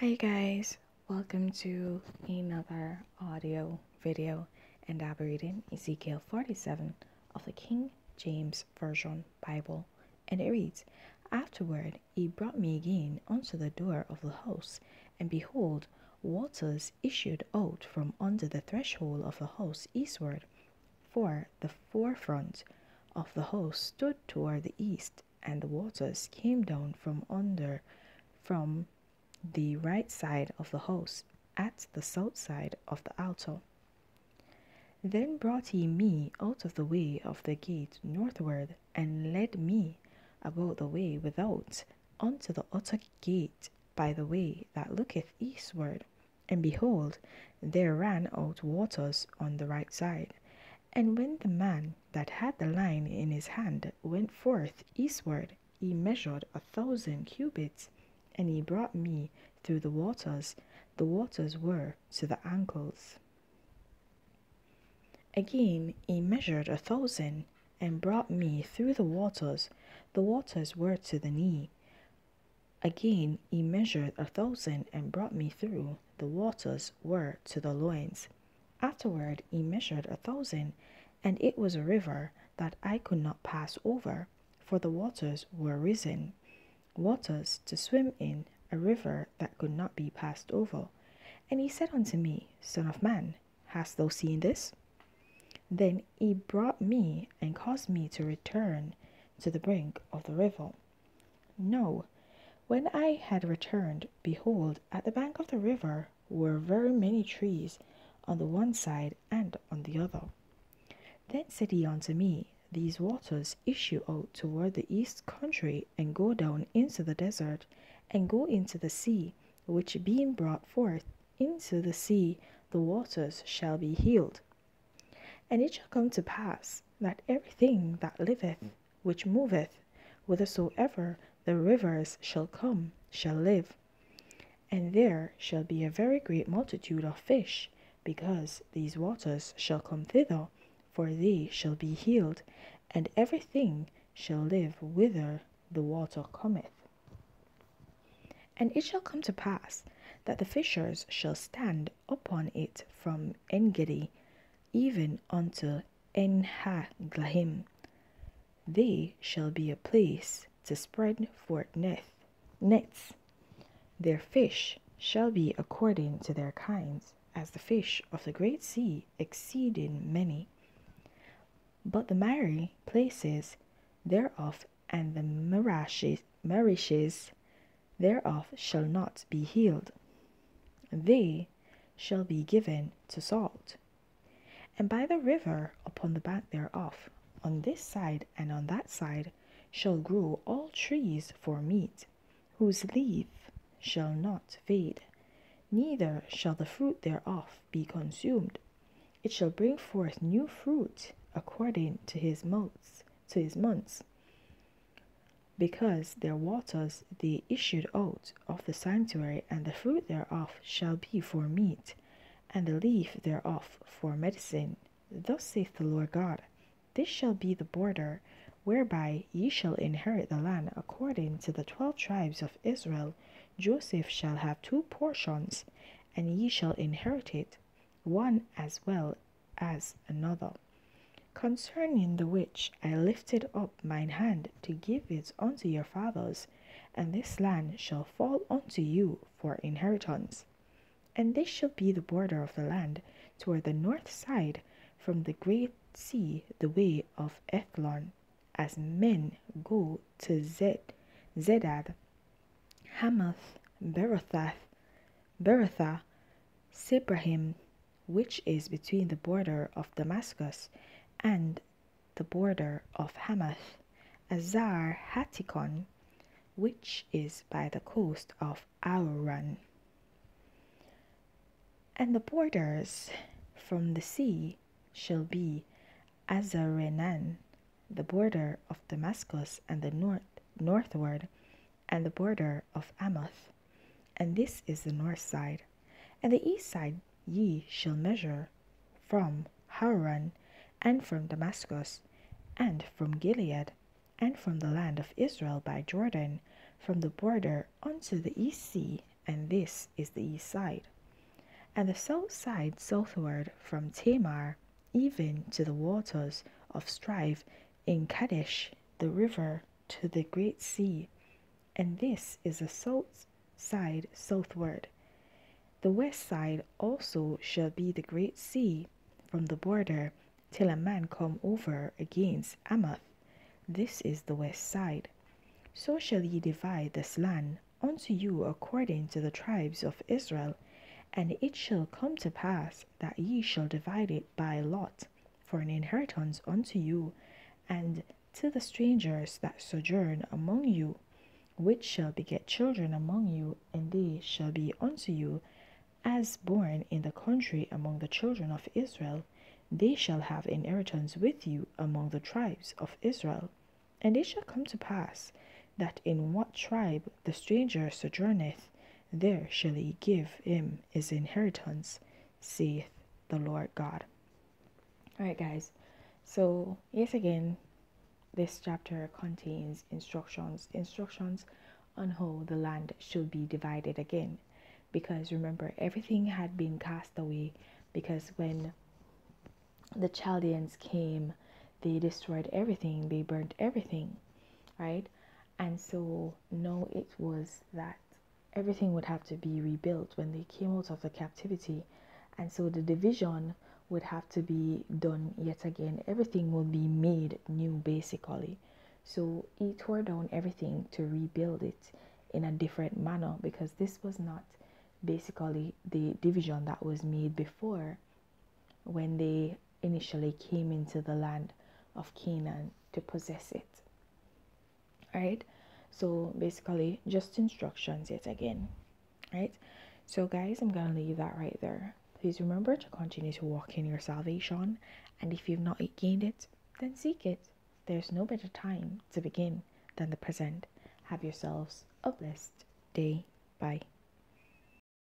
Hi guys, welcome to another audio video, and I'll be reading Ezekiel 47 of the King James Version Bible, and it reads, Afterward he brought me again unto the door of the house, and behold, waters issued out from under the threshold of the house eastward, for the forefront of the house stood toward the east, and the waters came down from the right side of the house, at the south side of the altar. Then brought he me out of the way of the gate northward, and led me about the way without unto the utter gate by the way that looketh eastward. And behold, there ran out waters on the right side. And when the man that had the line in his hand went forth eastward, he measured 1,000 cubits, and he brought me through the waters. The waters were to the ankles. Again he measured 1,000, and brought me through the waters. The waters were to the knee. Again he measured 1,000, and brought me through. The waters were to the loins. Afterward he measured 1,000, and it was a river that I could not pass over, for the waters were risen. Waters to swim in, a river that could not be passed over. And he said unto me, Son of man, hast thou seen this? Then he brought me and caused me to return to the brink of the river. No, when I had returned, behold, at the bank of the river were very many trees on the one side and on the other. Then said he unto me, These waters issue out toward the east country, and go down into the desert, and go into the sea, which being brought forth into the sea, the waters shall be healed. And it shall come to pass, that everything that liveth, which moveth, whithersoever the rivers shall come, shall live. And there shall be a very great multitude of fish, because these waters shall come thither, for they shall be healed, and everything shall live whither the water cometh. And it shall come to pass that the fishers shall stand upon it from Engedi even unto Enhaglaim. They shall be a place to spread forth nets. Their fish shall be according to their kinds, as the fish of the great sea, exceeding many. But the miry places thereof and the marishes thereof shall not be healed. They shall be given to salt. And by the river upon the bank thereof, on this side and on that side, shall grow all trees for meat, whose leaf shall not fade, neither shall the fruit thereof be consumed. It shall bring forth new fruit according to his months, because their waters they issued out of the sanctuary, and the fruit thereof shall be for meat, and the leaf thereof for medicine. Thus saith the Lord God, This shall be the border whereby ye shall inherit the land according to the 12 tribes of Israel. Joseph shall have 2 portions, and ye shall inherit it, one as well as another. Concerning the which I lifted up mine hand to give it unto your fathers, and this land shall fall unto you for inheritance. And this shall be the border of the land toward the north side, from the great sea, the way of Ethlon, as men go to Zedad, Hamath, Berothah, Sebrahim, which is between the border of Damascus and the border of Hamath, Azar Hatikon, which is by the coast of Aran. And the borders from the sea shall be Azarenan, the border of Damascus and the northward, and the border of Amath. And this is the north side. And the east side ye shall measure from Haran, and from Damascus, and from Gilead, and from the land of Israel by Jordan, from the border unto the east sea, and this this is the east side. And the south side southward from Tamar, even to the waters of strife in Kadesh, the river to the great sea. And this is the south side southward. The west side also shall be the great sea from the border till a man come over against Amath. This is the west side. So shall ye divide this land unto you according to the tribes of Israel. And it shall come to pass that ye shall divide it by lot for an inheritance unto you, and to the strangers that sojourn among you, which shall beget children among you, and they shall be unto you as born in the country among the children of Israel. They shall have inheritance with you among the tribes of Israel. And it shall come to pass that in what tribe the stranger sojourneth, there shall he give him his inheritance, saith the Lord God. Alright, guys. So, yet again, this chapter contains instructions on how the land should be divided again. Because remember, everything had been cast away, because when the Chaldeans came, they destroyed everything, they burnt everything, right? And so now it was that everything would have to be rebuilt when they came out of the captivity. And so the division would have to be done yet again. Everything will be made new, basically. So he tore down everything to rebuild it in a different manner, because this was not basically the division that was made before when they initially came into the land of Canaan to possess it. Alright, so basically just instructions yet again. Right, so guys, I'm gonna leave that right there. Please remember to continue to walk in your salvation, and if you've not gained it, then seek it. There's no better time to begin than the present. Have yourselves a blessed day. Bye.